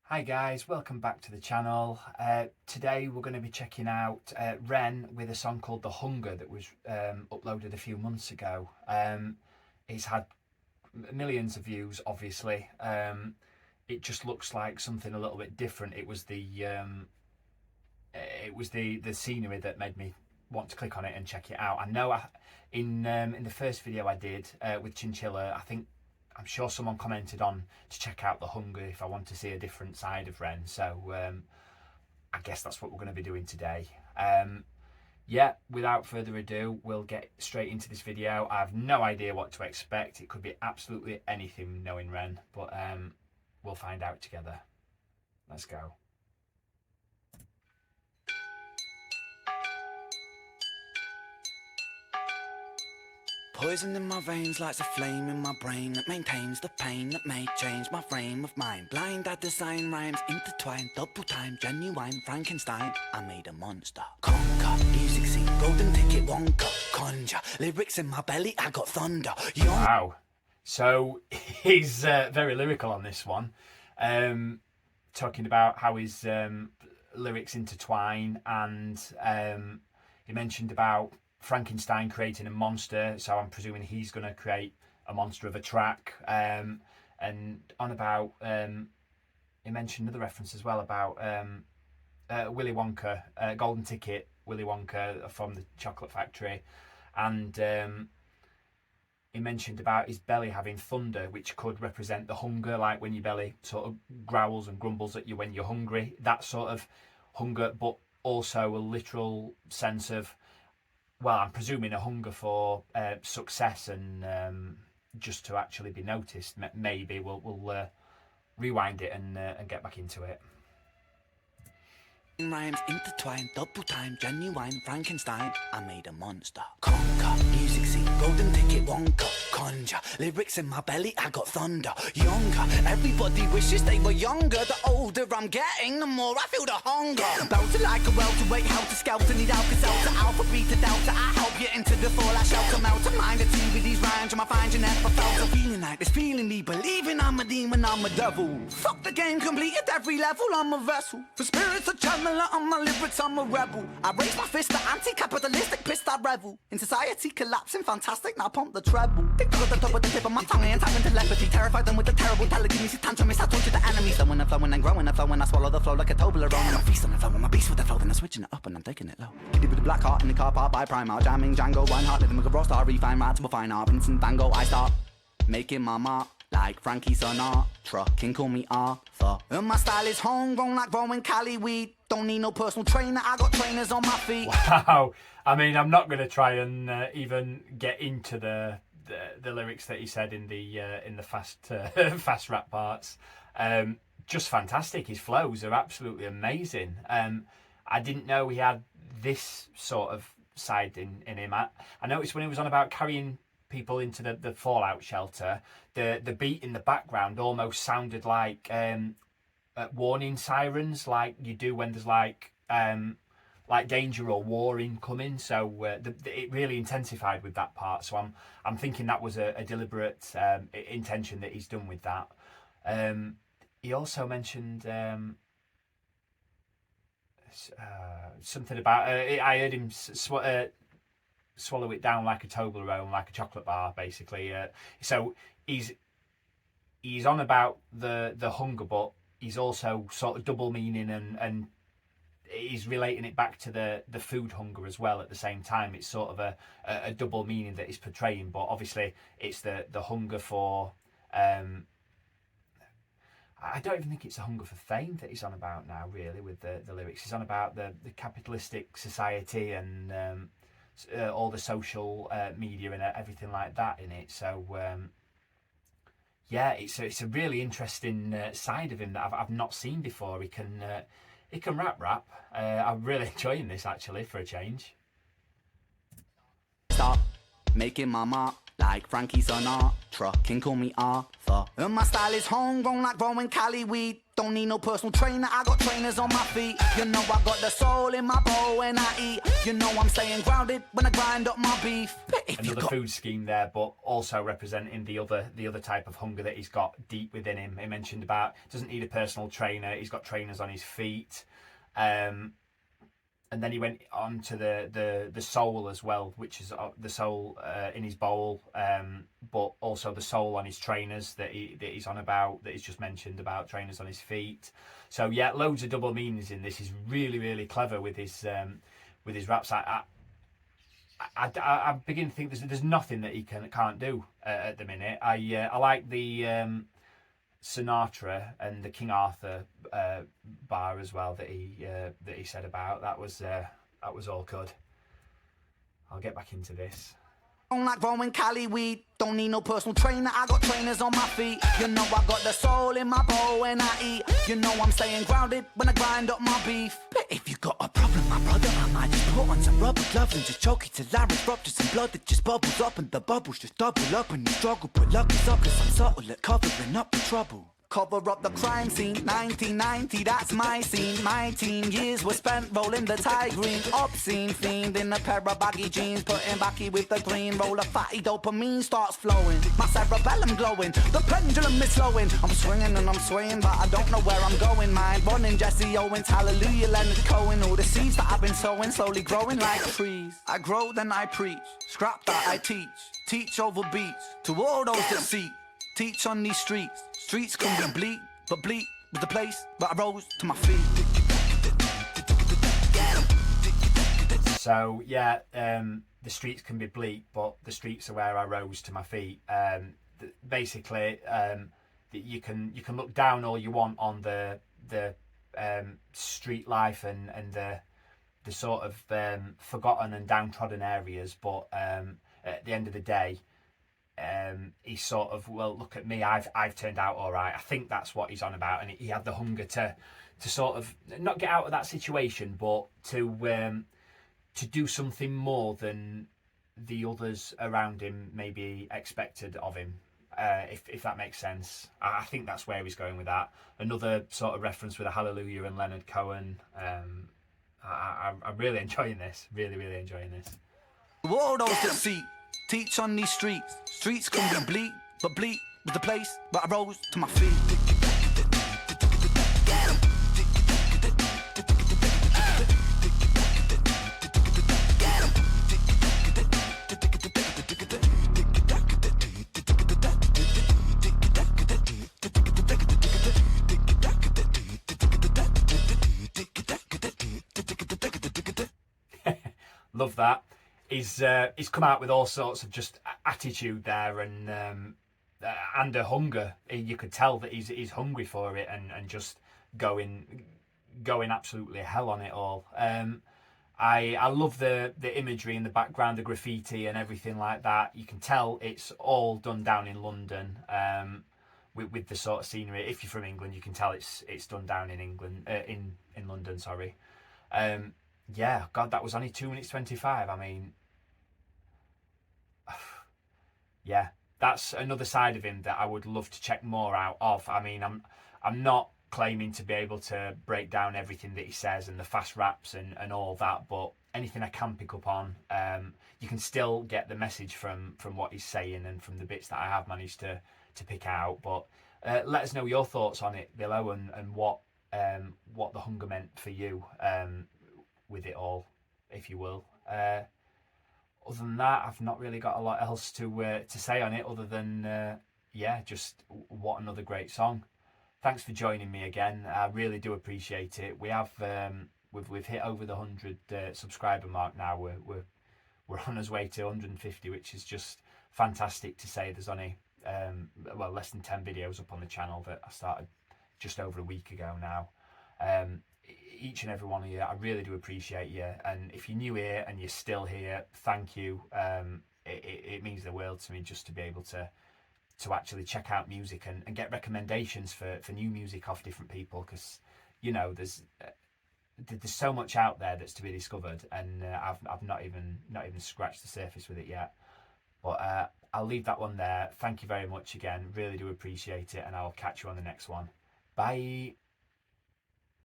Hi guys, welcome back to the channel. Today we're going to be checking out Ren with a song called The Hunger that was uploaded a few months ago. It's had millions of views, obviously. It just looks like something a little bit different. It was the scenery that made me want to click on it and check it out. I know in the first video I did with Chinchilla, I'm sure someone commented on to check out The Hunger if I want to see a different side of Ren. So I guess that's what we're going to be doing today. Yeah, without further ado, we'll get straight into this video. I have no idea what to expect. It could be absolutely anything knowing Ren, but we'll find out together. Let's go. Poison in my veins lights a flame in my brain that maintains the pain that may change my frame of mind. Blind I design rhymes intertwined, double time, genuine Frankenstein. I made a monster. Conquer, music scene, golden ticket, Wonka, conjure. Lyrics in my belly, I got thunder. Wow. So he's very lyrical on this one. Talking about how his lyrics intertwine, and he mentioned about Frankenstein creating a monster, so I'm presuming he's going to create a monster of a track, and on about he mentioned another reference as well about Willy Wonka, golden ticket, Willy Wonka from the Chocolate Factory, and he mentioned about his belly having thunder, which could represent the hunger, like when your belly sort of growls and grumbles at you when you're hungry, that sort of hunger, but also a literal sense of, well, I'm presuming a hunger for success and just to actually be noticed. Maybe we'll rewind it and get back into it. Rhymes intertwined, double time, genuine Frankenstein. I made a monster. Conquer, music scene, golden ticket, Wonka, conjure. Lyrics in my belly, I got thunder. Younger, everybody wishes they were younger. The older I'm getting, the more I feel the hunger. Belted like a welterweight, helter skelter, need Alka-Seltzer, alpha, beta, delta. I help you into the fall, I shall come out to mind a team with these rhymes. I find you never felt a feeling like this, feeling me, believing I'm a demon, I'm a devil. Fuck the game, complete at every level, I'm a vessel. For spirits, a channeler, on my lyrics, I'm a rebel. I raise my fist, the anti-capitalistic pissed, I revel. In society collapsing, fantastic, now pump the treble. Tick to the top with the tip of my tongue, and tap into telepathy. Terrified them with the terrible telekinesis, tantrums, I torture the enemies. Flowing and flowing and growing and flowing, I swallow the flow like a Toblerone. And I feast on the flow, I'm a beast with the flow, then I'm switching it up and I'm taking it low. Kitty with the black heart in the car park by Primark, jamming Django, Reinhardt, living with a raw star, refine rats with a fine art. Vincent Van Gogh, I start making my mark. Like Frankie Sinatra, can call me Arthur. And my style is homegrown like growing Cali weed. Don't need no personal trainer, I got trainers on my feet. Wow. I mean, I'm not going to try and even get into the lyrics that he said in the fast rap parts. Just fantastic. His flows are absolutely amazing. I didn't know he had this sort of side in him. I noticed when he was on about carrying people into the fallout shelter, the beat in the background almost sounded like warning sirens, like you do when there's like danger or war incoming. So it really intensified with that part. So I'm thinking that was a deliberate intention that he's done with that. He also mentioned something about I heard him swallow it down like a Toblerone, like a chocolate bar, basically. So he's on about the hunger, but he's also sort of double meaning and he's relating it back to the food hunger as well at the same time. It's sort of a double meaning that he's portraying, but obviously it's the hunger for I don't even think it's a hunger for fame that he's on about now, really, with the lyrics. He's on about the capitalistic society and all the social media and everything like that in it. So yeah, it's a really interesting side of him that I've not seen before. He can rap. I'm really enjoying this, actually, for a change. Stop making my mark like Frankie Sinatra, can call me Arthur. And my style is homegrown like growing Cali weed. Don't need no personal trainer, I got trainers on my feet. You know I got the soul in my bow and I eat You know I'm staying grounded when I grind up my beef. If you Another got food scheme there, but also representing the other type of hunger that he's got deep within him. He mentioned about doesn't need a personal trainer. He's got trainers on his feet. And then he went on to the soul as well, which is the soul in his bowl, but also the soul on his trainers that he's on about, that he's just mentioned about trainers on his feet. So yeah, loads of double meanings in this. He's really clever with his raps. I begin to think there's nothing that he can't do at the minute. I like the Sinatra and the King Arthur bar as well that he said about. That was all good. I'll get back into this. don't like growing Cali weed. Don't need no personal trainer, I got trainers on my feet. You know I got the soul in my bowl when I eat. You know I'm staying grounded when I grind up my beef. But if you got a problem, my brother, I might just put on some rubber gloves and just choke it till Larry's rupture. Some blood that just bubbles up and the bubbles just double up and you struggle. But luck is up cause I'm subtle at covering up the trouble. Cover up the crime scene, 1990, that's my scene. My teen years were spent rolling the Thai green. Obscene fiend in a pair of baggy jeans, putting backy with the green. Roll a fatty, dopamine starts flowing. My cerebellum glowing, the pendulum is slowing. I'm swinging and I'm swaying, but I don't know where I'm going. Mind running, Jesse Owens, hallelujah, Leonard Cohen. All the seeds that I've been sowing, slowly growing like trees. I grow, then I preach, scrap that I teach over beats. To all those that seek, teach on these streets. Streets can be bleak, but bleak was the place where I rose to my feet. So yeah, the streets can be bleak, but the streets are where I rose to my feet. Basically, you can look down all you want on the street life and the sort of forgotten and downtrodden areas, but at the end of the day, he's sort of, well, look at me, I've turned out all right. I think that's what he's on about, and he had the hunger to sort of not get out of that situation, but to do something more than the others around him maybe expected of him. If that makes sense. I think that's where he's going with that. Another sort of reference with a Hallelujah and Leonard Cohen. I'm really enjoying this. Really enjoying this. All those that seek, teach on these streets. Streets can be bleak, but bleak was the place where I rose to my feet. Love that. He's come out with all sorts of just attitude there and a hunger. You could tell that he's hungry for it and just going absolutely hell on it all. I love the imagery in the background, the graffiti and everything like that. You can tell it's all done down in London with the sort of scenery. If you're from England, you can tell it's done down in England, in London. Sorry. Yeah, God, that was only 2 minutes 25. I mean, yeah, that's another side of him that I would love to check more out of. I mean, I'm not claiming to be able to break down everything that he says and the fast raps and all that, but anything I can pick up on, you can still get the message from what he's saying and from the bits that I have managed to pick out. But let us know your thoughts on it below and what the hunger meant for you. With it all, if you will. Other than that, I've not really got a lot else to say on it, other than yeah, just what another great song. Thanks for joining me again. I really do appreciate it. We have we've hit over the 100 subscriber mark now. We're on our way to 150, which is just fantastic to say. There's only well, less than 10 videos up on the channel that I started just over a week ago now. Each and every one of you, I really do appreciate you, and if you're new here and you're still here, thank you. It means the world to me just to be able to actually check out music and get recommendations for new music off different people, because you know there's so much out there that's to be discovered, and I've not even scratched the surface with it yet. But I'll leave that one there. Thank you very much again, really do appreciate it, and I'll catch you on the next one. Bye.